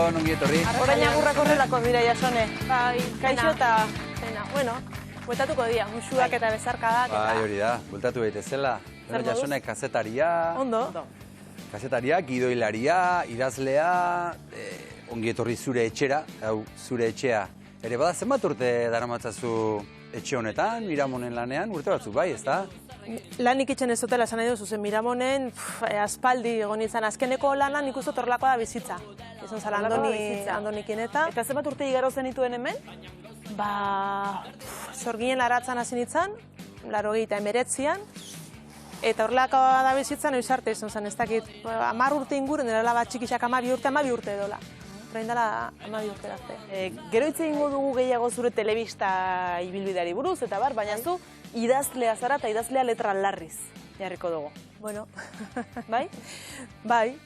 Ongi etorri. Orain agurrak horrelako dira Jasone. Bai, Kaixo eta... Pena. Bueno, bueltatuko dira, musuak eta bezarkadak. Bai, hori da, bultatu daitezela. Bueno, Jasone kazetaria, Ondo. kazetaria, gidoilaria, idazlea, ongi etorri zure etxera, hau zure etxea. Ere bada, zenbat urte daramatzazu etxe honetan, Miramonen lanean, urte batzuk bai, ezta? Lanik itxen ez dutela esan nahi duzu, zen Miramonen aspaldi egon izan. Azkeneko lanan nik uste horrelakoa da bizitza. Izan zara Andonikin eta... Eta zenbat urte igaro zenituen hemen? Zorginen aratzan hasi nintzen, 89an, eta horrelakoa da bizitzan oiz arte izan zen, ez dakit, 10 urte inguru, nire bat txikixak 12 urte edola. Orain dela 12 urte arte. Gero hitz egingo dugu gehiago zure telebista ibilbideari buruz, eta bar, baina zu idazlea zara eta idazlea letra larriz jarriko dugu. Bueno, Bai? bai,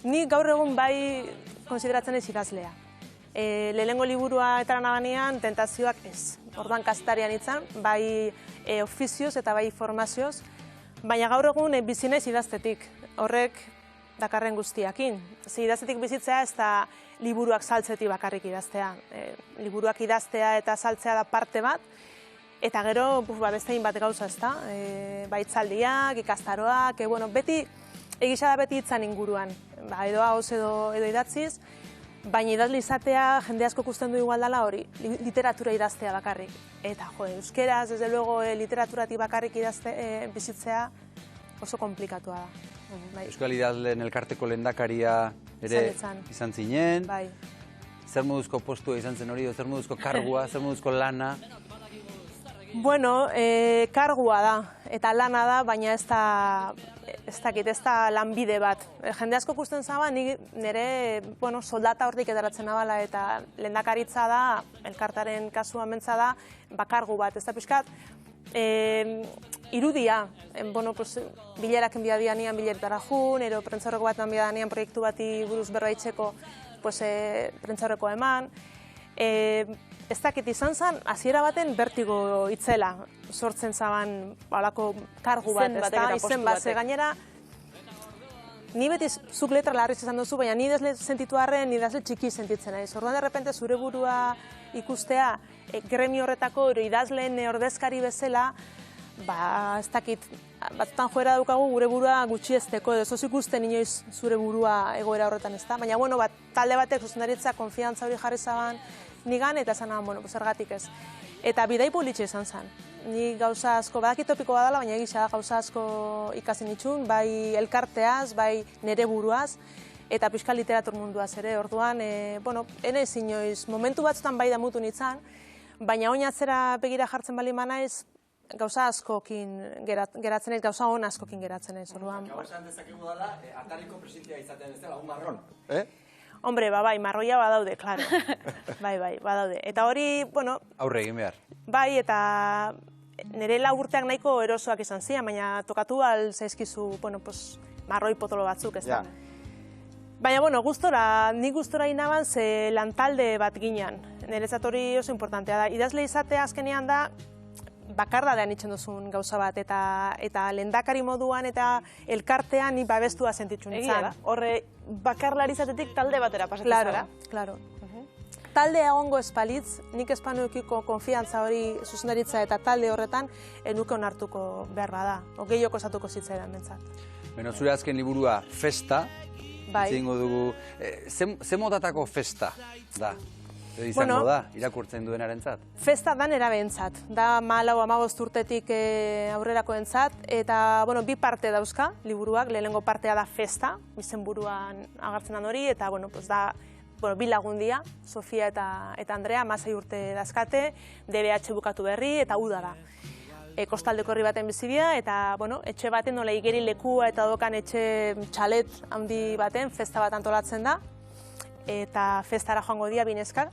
ni gaur egun bai konsideratzen ez idazlea. Lehenengo liburua etarana banean, tentazioak ez. Orduan kazetarian nintzen, bai ofizioz eta bai formazioz, baina gaur egun bizi naiz idaztetik. Horrek dakarren guztiakin. Ze idaztetik bizitzea ez da liburuak saltzetik bakarrik idaztea. Liburuak idaztea eta saltzea da parte bat, eta gero beste bat gauza ez da. Baitzaldiak, ikastaroak, beti, egisa da beti hitzan inguruan. Edo hauz edo idatziz, baina idazle izatea jende asko ikusten du igual dela hori, literatura idaztea bakarrik. Eta euskeraz, desde luego, literaturatik bakarrik bizitzea oso komplikatua da. Euskal Idazleen elkarteko lehendakaria ere izan zinen. Bai. Zer moduzko postua izan zen hori, zer moduzko kargua, zer moduzko lana? Bueno, kargua da, eta lana da, baina ez da lanbide bat. Jende asko ikusten zaba, nire soldata hortik edaratzen nabala, eta lehendakaritza da, elkartaren kasuan mentza da, kargu bat. Ez da pixkat, irudia, bilerak enbiadianean bileretara jun, ero prentzaurreko bat enbiadianean proiektu bati buruz berbaitzeko prentzaurreko eman. Ez dakit izan zen, hasiera baten bertigo itzela sortzen zaban halako kargu bat, izen bat, gainera, ni beti zuk letra larriz izan duzu, baina ni idazle sentitu arren, ni idazle txiki sentitzen naiz. Orduan derrepente zure burua ikustea, gremio horretako idazleen ordezkari bezala, ez dakit, batzutan joera daukagu gure burua gutxiesteko, edo zoz ikusten inoiz zure burua egoera horretan ez da. Baina, talde batek zuzendaritza konfiantza hori jarri zaban nigan, eta esan zergatik ez. Eta bidai politxe izan zen. Ni gauza asko, badakit topiko badala, baina egisa gauza asko ikasin itxun, bai elkarteaz, bai nere buruaz, eta pixka literatur munduaz ere. Orduan, ene inoiz, momentu batzutan bai damutu nintzen, baina oinatzera begira jartzen bali manaiz, gauza askokin geratzen ez, gauza hon askokin geratzen ez. Gauza dezakegu dela, atariko presidentzia izaten ez dela, un marron. Hombre, bai, marroia badaude, klaro. Bai, badaude. Eta hori, Aurre egin behar. Bai, eta nire urteak nahiko erosoak izan zian, baina tokatu zaizkizu, marroi potolo batzuk, ez da. Baina, gustora, nik gustora inaban ze lantalde bat ginean. Niretzat hori oso importantea da. Idazle izatea azkenean da, bakardadean itxen duzun gauza bat, eta lehendakari moduan eta elkartean ni babestua sentitzu nintzen. Egia da, horre bakarlari izatetik talde batera pasatzen zara. Claro. Talde egongo espalitz, nik espanu eukiko konfiantza hori zuzendaritza eta talde horretan, nuke onartuko behar bada, gehioko esatuko zitzaidan bentsat. Beno, zure azken liburua Festa, zingo dugu, ze modatako festa da? Izango da, irakurtzen duenaren zat? Festa da nera behentzat, da 14-15 urtetik aurrerako entzat, eta bi parte dauzka, liburuak, lehenengo partea da Festa, izenburuan agartzen dan hori, eta da bi lagundia, Sofia eta Andrea, 16 urte dazkate, DBH bukatu berri, eta uda da. Kostaldeko herri baten bizibia, eta etxe baten nola igeri lekua eta dokan etxe txalet handi baten, festa bat antolatzen da, eta festara joango dira bineskar.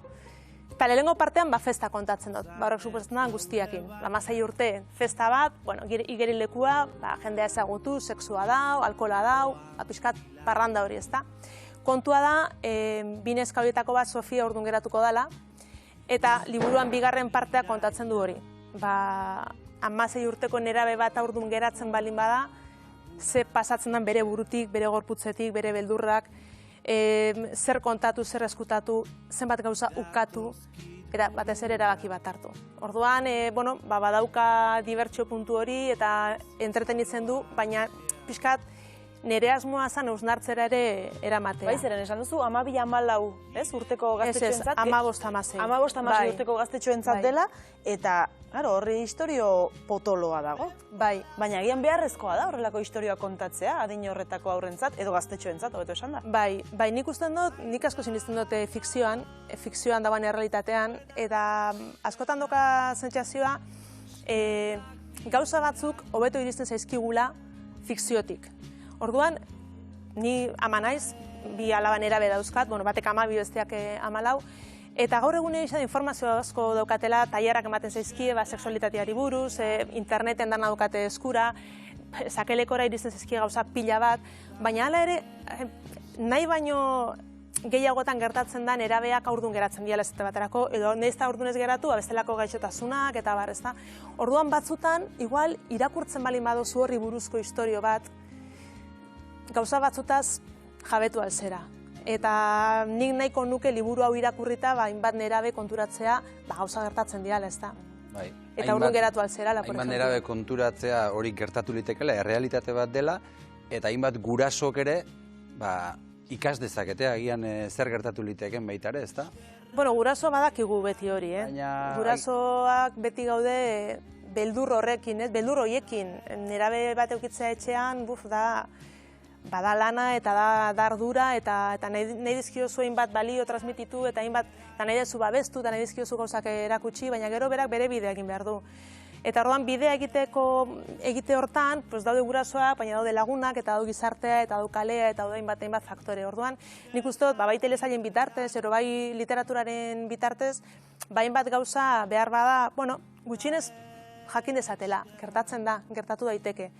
Eta lehenengo partean festa kontatzen dut, horrek suposatzen da guztiakin. 16 urte festa bat, igeri lekua, jendea ezagutu, sexua dau, alkohola dau, pixkat parranda hori ez da. Kontua da, bineska horietako bat Sofia orduan geratuko dela, eta liburuan bigarren partea kontatzen du hori. 16 urteko nerabe bat orduan geratzen balin bada, ze pasatzen den bere burutik, bere gorputzetik, bere beldurrak, zer kontatu, zer eskutatu, zenbat gauza ukatu, eta batez ere erabaki bat hartu. Orduan, badauka dibertsio puntu hori eta entretenitzen du, baina pixkat nire asmoa zen eusnartzera ere eramatea. Bai, zeren esan duzu, 12-14, ez, urteko gaztetxoentzat? Ez, 15-16. 15-16 urteko gaztetxoentzat dela, eta, horri historio potoloa dago. Bai. Baina agian beharrezkoa da horrelako historioa kontatzea, adin horretako aurrentzat, edo gaztetxoentzat, hobeto esan da. Bai, nik asko sinisten dute fikzioan dagoen errealitatean, eta askotan doka sentsazioa, gauza batzuk hobeto iristen zaizkigula fikziotik. Orduan, ni ama naiz, 2 alaba nerabe dauzkat, batek 12, besteak 14, eta gaur egun egin informazio asko daukatela, tailerrak ematen zaizkie, sexualitateari buruz, interneten dana daukate eskura, sakelekora iristen zaizkie gauza pila bat, baina hala ere, nahi baino gehiagotan gertatzen da nerabeak haurdun geratzen diala ez baterako, edo nahiz eta haurdun ez geratu, bestelako gaixotasunak eta bar, ezta. Orduan batzutan, igual, irakurtzen balin baduzu horri buruzko istorio bat, gauza batzutaz jabetu alzera. Eta nik nahiko nuke liburu hau irakurrita, hainbat nerabe konturatzea, gauza gertatzen diala, ez da. Eta haurdun geratu alzera. Hainbat nerabe konturatzea hori gertatu litekela, errealitate bat dela, eta hainbat gurasok ere, ikas dezakete, agian zer gertatu liteken baita ere, ez da? Guraso badakigu beti hori, Gurasoak beti gaude beldur horrekin, beldur horiekin. Nerabe bat eukitzea etxean, bada lana eta da ardura, eta nahi dizkiozu hainbat balio transmititu, eta nahi dezu babestu, eta nahi dizkiozu gauzak erakutsi, baina gero berak bere bidea egin behar du. Eta orduan bidea egite hortan, daude gurasoak, baina daude lagunak, eta daude gizartea, eta daude kalea, eta daude hainbat faktore. Orduan, nik uste dut, bai telesailen bitartez, ero bai literaturaren bitartez, hainbat gauza behar bada, gutxinez jakin dezatela, gertatzen da, gertatu daiteke.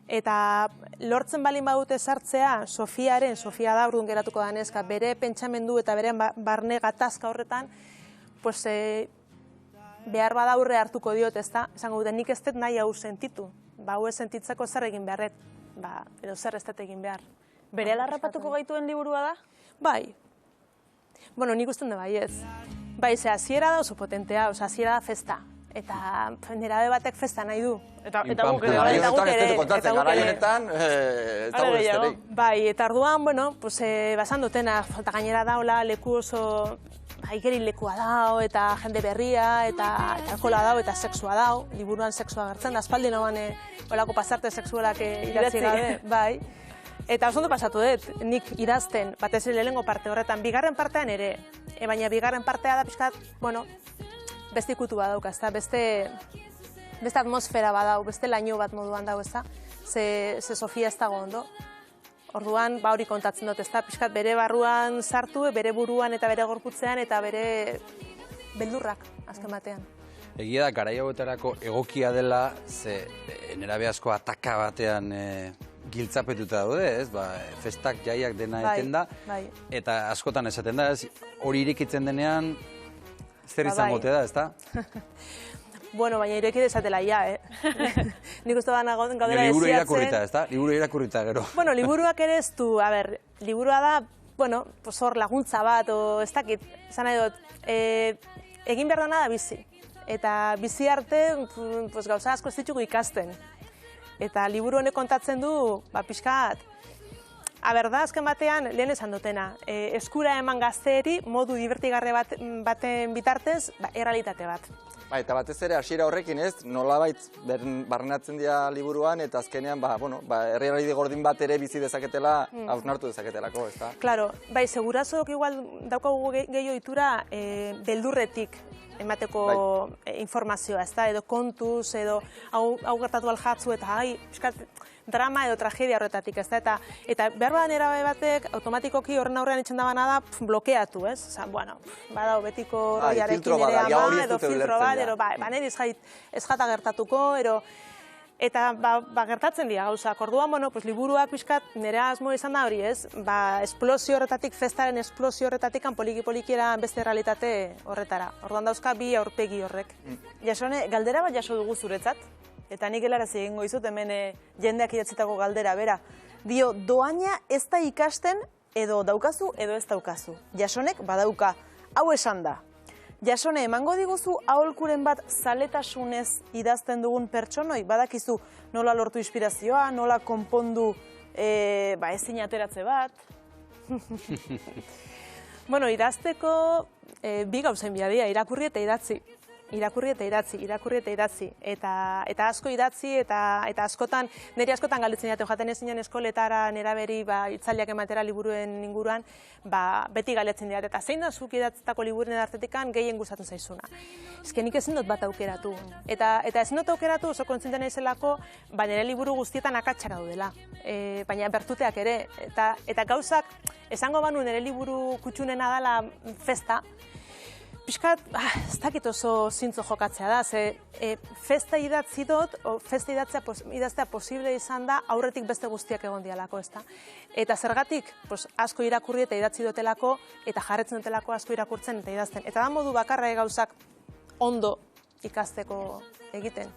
Eta lortzen balin badute sartzea, Sofia da orduan geratuko da neska, bere pentsamendu eta bere barne gatazka horretan, behar bada aurre hartuko diot, ez da? Esango dute, nik ez dut nahi hau sentitu. Hau ez sentitzeko zer egin beharret, edo zer ez dut egin behar. Bere alarrapatuko gaituen liburua da? Bai. Nik usten da bai ez. Bai, ze hasiera da oso potentea, hasiera da festa. Eta nerabe batek festa nahi du. Eta guk ere. Garaionetan, ez dago besterik. Bai, eta orduan, basan dutena, eta gainera daula leku oso haikerin lekua dao, eta jende berria, eta alkohola dao, eta sexua dao. Liburuan sexua gertzen da, aspaldi nagoan olako pasarte sexualak idatzi gabe. Bai. Eta oso ondo pasatu dut, nik idazten, batez ere lehenengo parte horretan, bigarren partean ere, baina bigarren partea da pixkat, beste ikutu badauka, beste atmosfera badau, beste laino bat moduan dago, ze Sofia ez dago ondo. Orduan, hori kontatzen dut, pixkat bere barruan sartu, bere buruan eta bere gorputzean eta bere beldurrak, azken batean. Egia da, garai hauetarako egokia dela, ze nerabe asko ataka batean giltzapetuta daude, ez? Festak, jaiak dena eten da, eta askotan esaten da, hori irikitzen denean, zer izangote da, ez da? Baina ireki dezatela ja, Nik uste dana gaudela desiatzen. Liburu irakurrita, ez da? Liburu irakurrita, gero. Liburuak ere ez du, liburua da, hor laguntza bat, o ez dakit, zan nahi dut, egin behar dana da bizi. Eta bizi arte, gauza asko ez ditugu ikasten. Eta liburu honek kontatzen du, pixkat, da, azken batean, lehen esan dutena, eskura eman gazteeri, modu divertigarre baten bitartez, errealitate bat. Eta batez ere, hasiera horrekin ez, nolabait barrenatzen dira liburuan, eta azkenean, herrialde gordin bat ere bizi dezaketela, hausnartu dezaketelako, ez da? Claro, segurazok igual daukagu gehiago itura beldurretik emateko informazioa, ez da, edo kontuz, edo hau gertatu aljatzu, eta drama edo tragedia horretatik, ez da, eta behar badan erabe batek, automatikoki horren aurrean itxen dabana da, blokeatu, ez? Badao, betiko roiarekin ere ama, edo filtro bat, nire ez jata gertatuko, eta gertatzen dira gauzak. Orduan, liburuak pixkat nire asmo izan da hori, ez? Esplosio horretatik, festaren esplosio horretatik, poliki-polikiera beste realitate horretara. Orduan dauzka bi aurpegi horrek. Jasone, galdera bat jaso dugu zuretzat? Eta nik helarazi egingo izut, hemen jendeak idatzetako galdera, bera. Dio, doaina ez da ikasten edo daukazu edo ez daukazu. Jasonek badauka, hau esan da. Jasone, emango diguzu aholkuren bat zaletasunez idazten dugun pertsonoi? Badakizu nola lortu inspirazioa, nola konpondu ezin ateratze bat? Bueno, idazteko bi gauzen biadia, irakurri eta idatzi. Irakurri eta idatzi, irakurri eta idatzi. Eta asko idatzi eta askotan, niri askotan galdetzen jate, jaten ezinen eskoletara neraberi itzaldiak ematera liburuen inguruan, beti galdetzen dira. Eta zein da zuk idatztako liburuen artetikan gehien gustatu zaizuna. Eske nik ezin dut bat aukeratu. Eta ezin dut aukeratu oso kontziente naizelako, nire liburu guztietan akatsak daudela. Baina bertuteak ere. Eta gauzak, esango banu nire liburu kutxunena dela festa, Piskat, ez dakit oso zintzo jokatzea da, ze festa idatzi dut, festa idaztea posible izan da, aurretik beste guztiak egon dialako, ez da. Eta zergatik, asko irakurri eta idatzi dutelako, eta jarretzen dutelako asko irakurtzen eta idazten. Eta da modu bakarra gauzak ondo ikasteko egiten.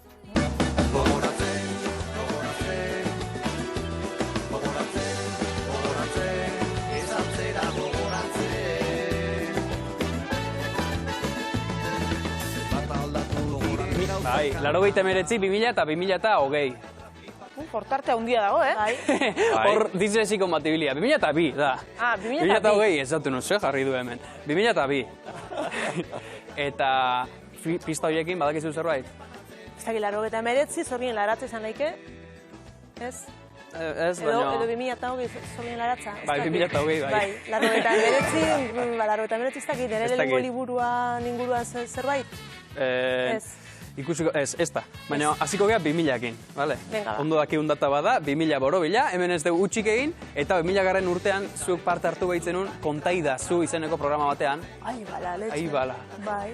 Bai, 89, 2000 eta 2020. Portarte handia dago, Hor dislexi kompatibilia. 2002 da. 2020 ez dut no jarri du hemen. 2002. Eta pista horiekin badakizu zerbait? Ez dakit, 89 zorgin laratza izan daike? Ez? Ez, baina... Edo 2020 zorgin laratza? Bai, 2020, bai. Bai, 89 ez dakit, nire lehenengo liburuan inguruan zerbait? Ez. Ikusiko, ez da. Baina, hasiko gea 2000-ekin, bale? Venga, ba. Ondo dakigun data bada, 2000 borobila, hemen ez dugu utxik egin, eta 2000-garren urtean zuk parte hartu behitzenun kontaida zu izeneko programa batean. Ai, bala, letxe. Ai, bala. Bai.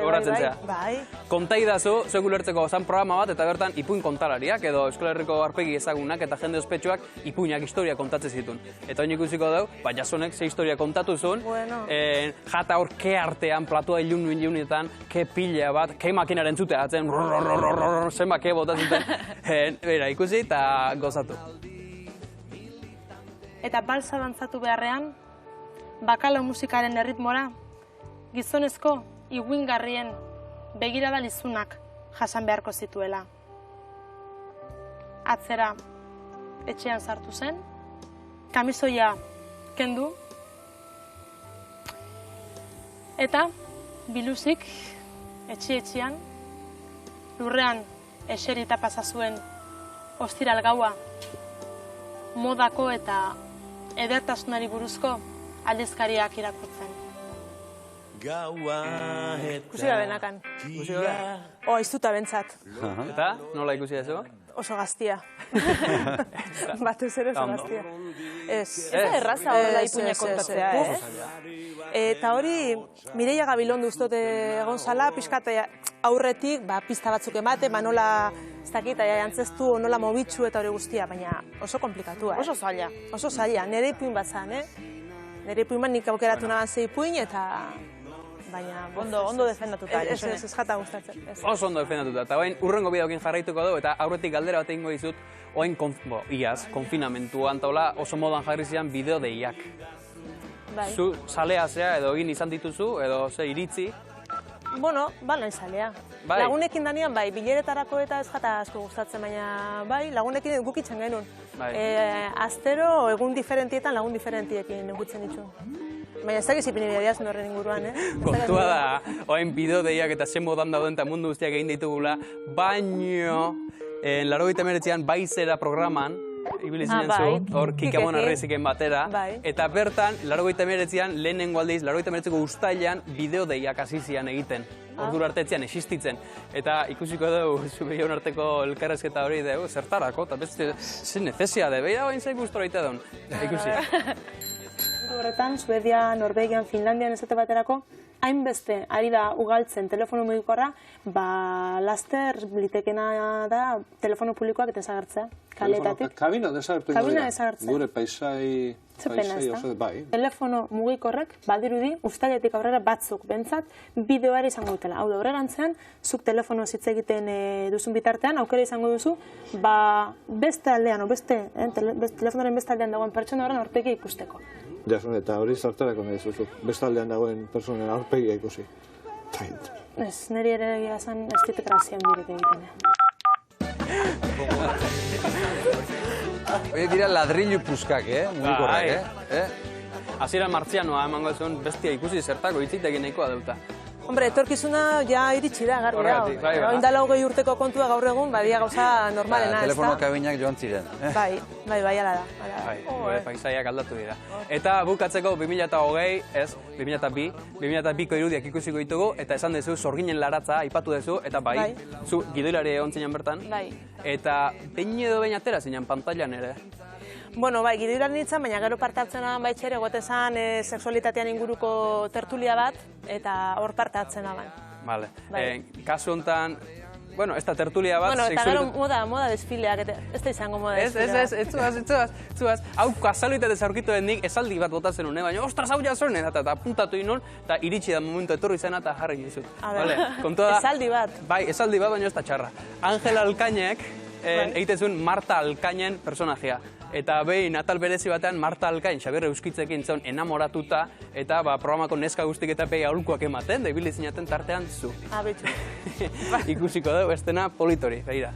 Goratzen zea. Bai. Kontaida zu, zuek ulertzeko zan programa bat, eta bertan ipuin kontalariak, edo Euskal Herriko aurpegi ezagunak eta jende ospetsuak ipuinak historia kontatzen zituen. Eta hori ikusiko dugu, Jasonek ze historia kontatu zuen, jata hor ke artean, platua ilunetan, ke pila bat, ke makinaren zute atzen, zenba ke botatzen, bera, ikusi eta gozatu. Eta balsa dantzatu beharrean, bakalo musikaren erritmora, gizonezko iguingarrien begirada lizunak jasan beharko zituela. Atzera etxean sartu zen, kamisoia kendu, eta biluzik etxe-etxean, lurrean eserita pasa zuen ostiral gaua, modako eta edertasunari buruzko aldizkariak irakurtzen. Ikusi da benakan. Aiztuta bentsat. Eta, nola ikusi da zego? Oso gaztia. Batez ere oso gaztia. Ez da erraza horrela ipuinak kontatzea, Eta hori, Mireia Gabilondo uste egon zala, pixkat aurretik, pista batzuk emate, nola, ez dakit, antzestu, nola mobitzu eta hori guztia, baina oso komplikatua. Oso zaila. Oso zaila, nire ipuin bat zan, Nire ipuin bat nik aukeratu nahan ze ipuin, eta... Baina... Ondo defendatuta. Ez jata gustatzen. Oso ondo defendatuta. Eta bain, urrengo bideokin jarraituko dugu, eta aurretik galdera bat egingo dizut, oain, iaz, konfinamentuan taula oso modan jarri zian bideo deiak. Zu salea zea, edo egin izan dituzu, edo ze iritzi? Bueno, nahi zalea. Lagunekin danean, bileretarako eta ez jata asko gustatzen, baina lagunekin gukitzen genuen. Astero, egun diferentietan lagun diferentiekin gukitzen ditu. Baina ez dakiz ipini bideazen horren inguruan, Kontua da, oain bideo deiak eta zen modan dauden eta mundu guztiak egin ditugula, baino, 89an Baizera programan, ibili zinen zu, hor Kikamon Arreziken batera, eta bertan, 89an lehenengo aldiz, 89ko ustailean bideo deiak hasi zian egiten. Ordura artetzean existitzen. Eta ikusiko dugu, zubeion arteko elkarrezketa hori dugu, zertarako, eta beste, zen necesia de, beira oain zain guztora ite duen. Ikusi. Horretan, Suedia, Norvegian, Finlandian ezate baterako, hainbeste ari da ugaltzen telefono mugikorra, laster litekena da telefono publikoak eta desagertzea, kaletatik. Kabina desagertu gure paisai oso bai. Telefono mugikorrek, badirudi, ustailetik aurrera batzuk bentsat, bideoari izango dutela. Hau da, horregantzean, zuk telefono hitz egiten duzun bitartean, aukera izango duzu, beste aldean, telefonoren beste aldean dagoen pertsona horren aurpegi ikusteko. Jason, eta hori zartarako nahi zuzu. Bestaldean dagoen personen aurpegia ikusi. Ez, niri ere egia esan ez dit grazia handirik egiten. Hori dira ladrillu puskak, mugikorrak, Hasiera martzianoa emango zuen bestia ikusi zertako hitzitek nahikoa dauta. Hombre, etorkizuna ja iritsi da, garbi hau. Horregatik, bai. Oindala 20 urteko kontua gaur egun, badia gauza normalena, ez da? Telefono kabinak joan ziren. Bai, ala da. Bai, gure paisaiak aldatu dira. Eta bukatzeko 2020, ez, 2002ko irudiak ikusiko ditugu, eta esan dezu, Sorginen laratza, aipatu dezu, eta bai, zu gidoilari egon zinen bertan. Bai. Eta behin edo behin atera zinen pantailan ere. Bueno, bai, gidoilan nintzen, baina gero parte hartzen aban baitxere, gotezan sexualitatean inguruko tertulia bat, eta hor parte hartzen aban. Vale. Kasu honetan, bueno, ez da tertulia bat... Bueno, eta gero moda desfileak, ez da izango moda desfileak. Ez, zuaz. Hau kasualitatez aurkitu nik esaldi bat botatzen nuen, baina ostras, hau jasonen, eta apuntatu inun, eta iritsi da momentu etorri zen eta jarri dizut. Esaldi bat. Bai, esaldi bat, baina ez da txarra. Angela Alkainek egitezun Marta Alkainen personajea. Eta behin atal berezi batean Marta Alkain Xabier Euskitzekin zon enamoratuta eta programako neska guztik eta behi aholkuak ematen, da ibili zinaten tartean zu. Betxu. Ikusiko dugu, estena politori, begira.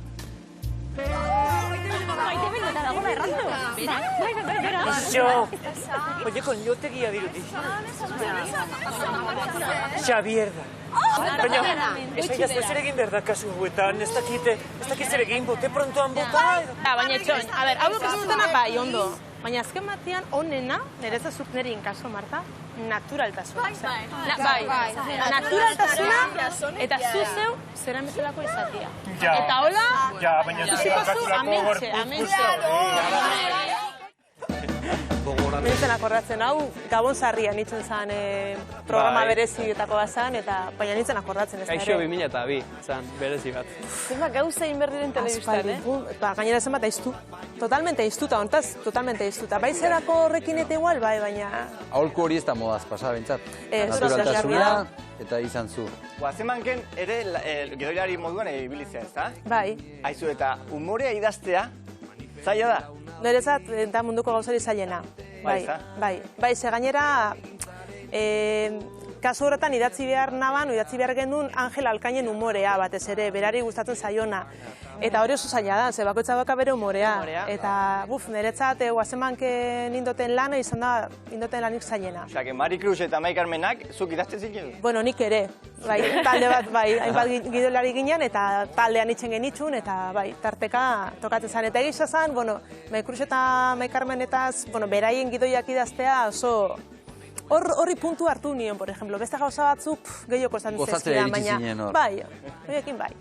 Ixo, oie, koniotegia diruti. Xabier da. Baina, ez da zer egin behar da kasu huetan, ez dakit zer egin bote prontoan bota. Baina etxoin, a ber, hau dukazutena bai, ondo. Baina azken batean onena, nereza zuk niri inkaso, Marta, naturaltasuna. Bai, naturaltasuna eta zu zeu zera mezelako izatea. Eta hola, amentxe. Nintzen akordatzen hau, Gabon Sarrian nintzen zen programa berezietako bat zen, baina nintzen akordatzen ez da ere. Kaixo 2002 zen berezi bat. Zenbat gauza inberdiren telebistan, gainera zenbat aiztu. Totalmente aiztuta, hontaz, totalmente aiztuta. Bai zerako horrekin eta igual, bai, baina... Aholku hori ez da modaz pasa, bentsat. Naturaltasuna eta izan zu. Zemanken ere gidoilari moduan ibilizea, ez da? Bai. Aizu, eta umorea idaztea, zaila da? Nerezat, eta munduko gauzari zailena. Bai, ze gainera, kasu horretan idatzi behar genuen Angela Alkainen umorea batez ere, berari gustatzen zaiona. Eta hori oso zaila da, ze bakoitza baka bere umorea. Eta, niretzat, guazemanke nindoten lana izan da, nindoten lanik zailena. Osea, que Mari Cruz eta Mai Carmenak zuk idazten ziren? Bueno, nik ere. Bai, talde bat, bai, hainbat gidoilari ginen, eta taldean itzen genitxun, eta bai, tarteka tokatzen zen. Eta egisa zen, bueno, Mai Cruz eta Mai Carmenetaz, bueno, beraien gidoiak idaztea oso... Horri puntu hartu nion, por ejemplo. Beste gauza batzuk gehioko esan zezkidan, baina... Gozatzen eritzi zinen hor. Bai, horiekin bai.